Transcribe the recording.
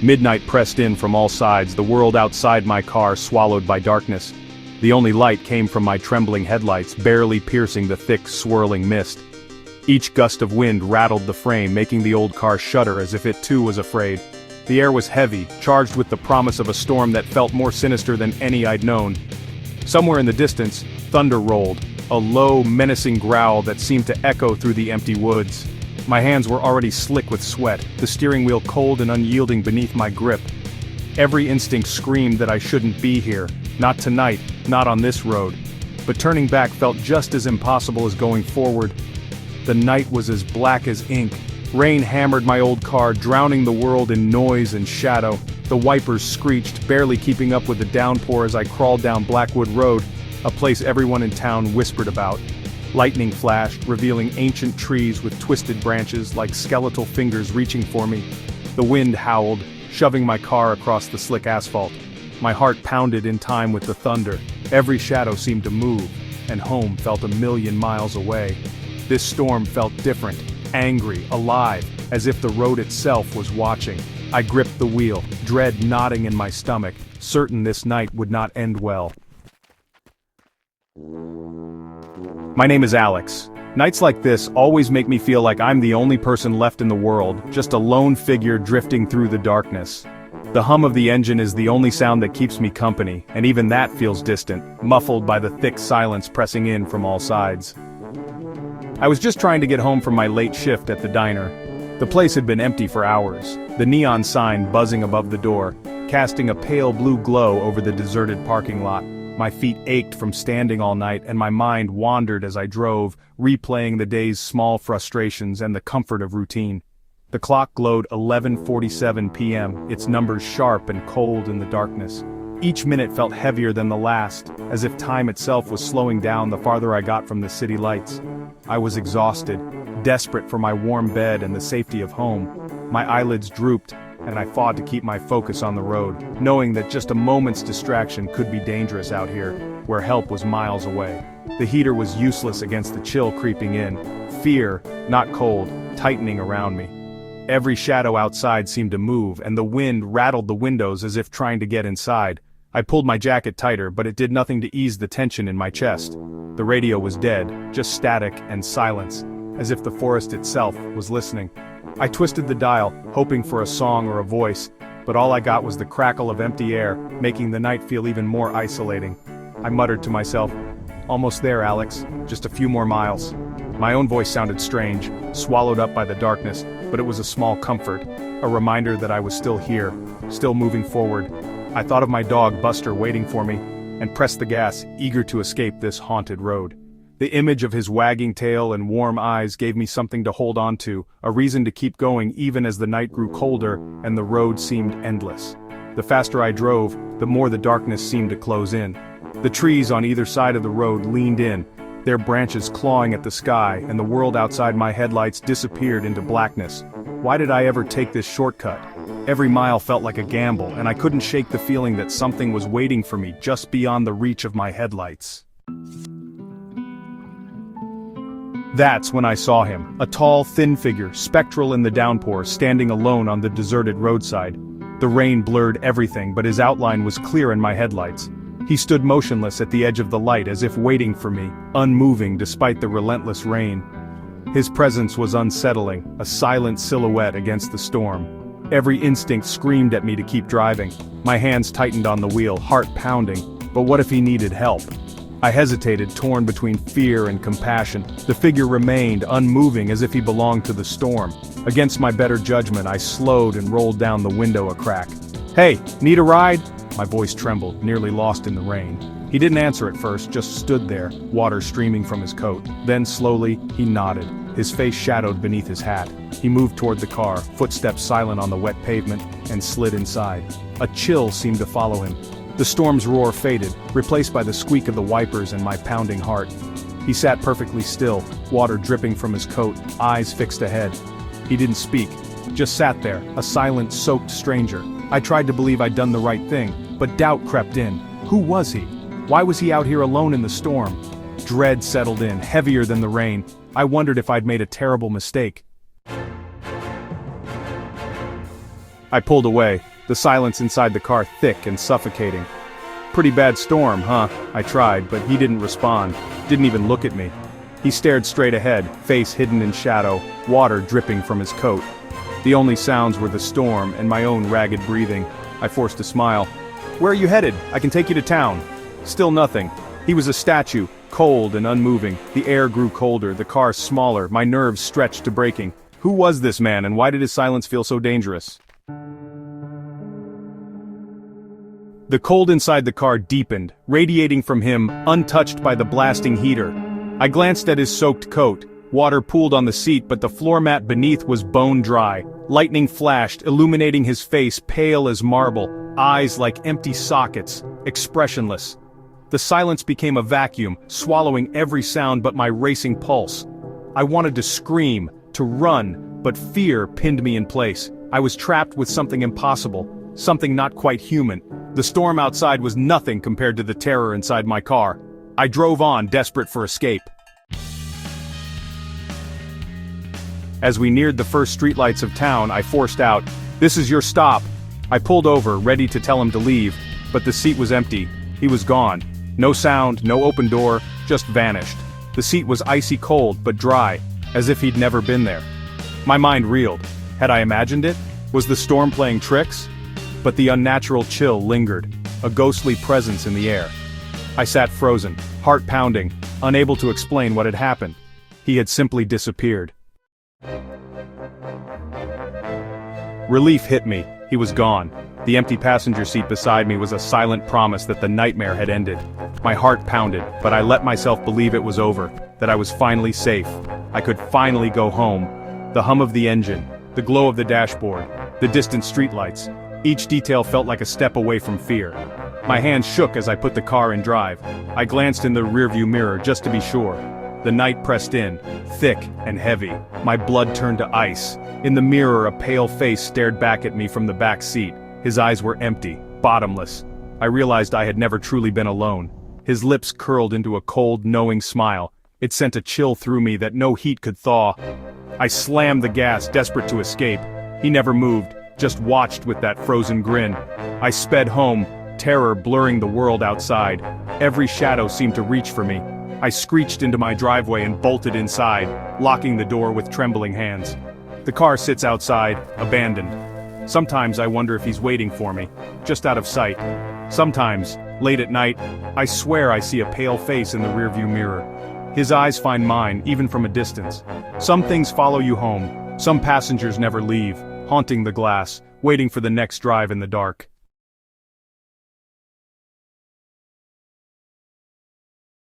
Midnight pressed in from all sides, the world outside my car swallowed by darkness. The only light came from my trembling headlights, barely piercing the thick, swirling mist. Each gust of wind rattled the frame, making the old car shudder as if it too was afraid. The air was heavy, charged with the promise of a storm that felt more sinister than any I'd known. Somewhere in the distance, thunder rolled, a low, menacing growl that seemed to echo through the empty woods. My hands were already slick with sweat, the steering wheel cold and unyielding beneath my grip. Every instinct screamed that I shouldn't be here, not tonight, not on this road. But turning back felt just as impossible as going forward. The night was as black as ink. Rain hammered my old car, drowning the world in noise and shadow. The wipers screeched, barely keeping up with the downpour as I crawled down Blackwood Road, a place everyone in town whispered about. Lightning flashed, revealing ancient trees with twisted branches like skeletal fingers reaching for me. The wind howled, shoving my car across the slick asphalt. My heart pounded in time with the thunder. Every shadow seemed to move, and home felt a million miles away. This storm felt different, angry, alive, as if the road itself was watching. I gripped the wheel, dread knotting in my stomach, certain this night would not end well. My name is Alex. Nights like this always make me feel like I'm the only person left in the world, just a lone figure drifting through the darkness. The hum of the engine is the only sound that keeps me company, and even that feels distant, muffled by the thick silence pressing in from all sides. I was just trying to get home from my late shift at the diner. The place had been empty for hours, the neon sign buzzing above the door, casting a pale blue glow over the deserted parking lot. My feet ached from standing all night, and my mind wandered as I drove, replaying the day's small frustrations and the comfort of routine. The clock glowed 11:47 p.m., its numbers sharp and cold in the darkness. Each minute felt heavier than the last, as if time itself was slowing down the farther I got from the city lights. I was exhausted, desperate for my warm bed and the safety of home. My eyelids drooped, and I fought to keep my focus on the road, knowing that just a moment's distraction could be dangerous out here, where help was miles away. The heater was useless against the chill creeping in, fear, not cold, tightening around me. Every shadow outside seemed to move, and the wind rattled the windows as if trying to get inside. I pulled my jacket tighter, but it did nothing to ease the tension in my chest. The radio was dead, just static and silence, as if the forest itself was listening. I twisted the dial, hoping for a song or a voice, but all I got was the crackle of empty air, making the night feel even more isolating. I muttered to myself, "Almost there, Alex, just a few more miles." My own voice sounded strange, swallowed up by the darkness, but it was a small comfort, a reminder that I was still here, still moving forward. I thought of my dog Buster waiting for me, and pressed the gas, eager to escape this haunted road. The image of his wagging tail and warm eyes gave me something to hold on to, a reason to keep going even as the night grew colder and the road seemed endless. The faster I drove, the more the darkness seemed to close in. The trees on either side of the road leaned in, their branches clawing at the sky, and the world outside my headlights disappeared into blackness. Why did I ever take this shortcut? Every mile felt like a gamble, and I couldn't shake the feeling that something was waiting for me just beyond the reach of my headlights. That's when I saw him, a tall, thin figure, spectral in the downpour, standing alone on the deserted roadside. The rain blurred everything, but his outline was clear in my headlights. He stood motionless at the edge of the light as if waiting for me, unmoving despite the relentless rain. His presence was unsettling, a silent silhouette against the storm. Every instinct screamed at me to keep driving. My hands tightened on the wheel, heart pounding, but what if he needed help? I hesitated, torn between fear and compassion. The figure remained, unmoving as if he belonged to the storm. Against my better judgment, I slowed and rolled down the window a crack. "Hey, need a ride?" My voice trembled, nearly lost in the rain. He didn't answer at first, just stood there, water streaming from his coat. Then slowly, he nodded, his face shadowed beneath his hat. He moved toward the car, footsteps silent on the wet pavement, and slid inside. A chill seemed to follow him. The storm's roar faded, replaced by the squeak of the wipers and my pounding heart. He sat perfectly still, water dripping from his coat, eyes fixed ahead. He didn't speak, just sat there, a silent, soaked stranger. I tried to believe I'd done the right thing, but doubt crept in. Who was he? Why was he out here alone in the storm? Dread settled in, heavier than the rain. I wondered if I'd made a terrible mistake. I pulled away, the silence inside the car thick and suffocating. "Pretty bad storm, huh?" I tried, but he didn't respond, didn't even look at me. He stared straight ahead, face hidden in shadow, water dripping from his coat. The only sounds were the storm and my own ragged breathing. I forced a smile. "Where are you headed? I can take you to town." Still nothing. He was a statue, cold and unmoving. The air grew colder, the car smaller, my nerves stretched to breaking. Who was this man, and why did his silence feel so dangerous? The cold inside the car deepened, radiating from him, untouched by the blasting heater. I glanced at his soaked coat. Water pooled on the seat, but the floor mat beneath was bone dry. Lightning flashed, illuminating his face pale as marble, eyes like empty sockets, expressionless. The silence became a vacuum, swallowing every sound but my racing pulse. I wanted to scream, to run, but fear pinned me in place. I was trapped with something impossible, something not quite human. The storm outside was nothing compared to the terror inside my car. I drove on, desperate for escape. As we neared the first streetlights of town, I forced out, "This is your stop." I pulled over, ready to tell him to leave, but the seat was empty. He was gone. No sound, no open door, just vanished. The seat was icy cold, but dry, as if he'd never been there. My mind reeled. Had I imagined it? Was the storm playing tricks? But the unnatural chill lingered, a ghostly presence in the air. I sat frozen, heart pounding, unable to explain what had happened. He had simply disappeared. Relief hit me. He was gone. The empty passenger seat beside me was a silent promise that the nightmare had ended. My heart pounded, but I let myself believe it was over, that I was finally safe. I could finally go home. The hum of the engine, the glow of the dashboard, the distant streetlights. Each detail felt like a step away from fear. My hands shook as I put the car in drive. I glanced in the rearview mirror just to be sure. The night pressed in, thick and heavy. My blood turned to ice. In the mirror, a pale face stared back at me from the back seat. His eyes were empty, bottomless. I realized I had never truly been alone. His lips curled into a cold, knowing smile. It sent a chill through me that no heat could thaw. I slammed the gas, desperate to escape. He never moved, just watched with that frozen grin. I sped home, terror blurring the world outside. Every shadow seemed to reach for me. I screeched into my driveway and bolted inside, locking the door with trembling hands. The car sits outside, abandoned. Sometimes I wonder if he's waiting for me, just out of sight. Sometimes, late at night, I swear I see a pale face in the rearview mirror. His eyes find mine, even from a distance. Some things follow you home, some passengers never leave, haunting the glass, waiting for the next drive in the dark.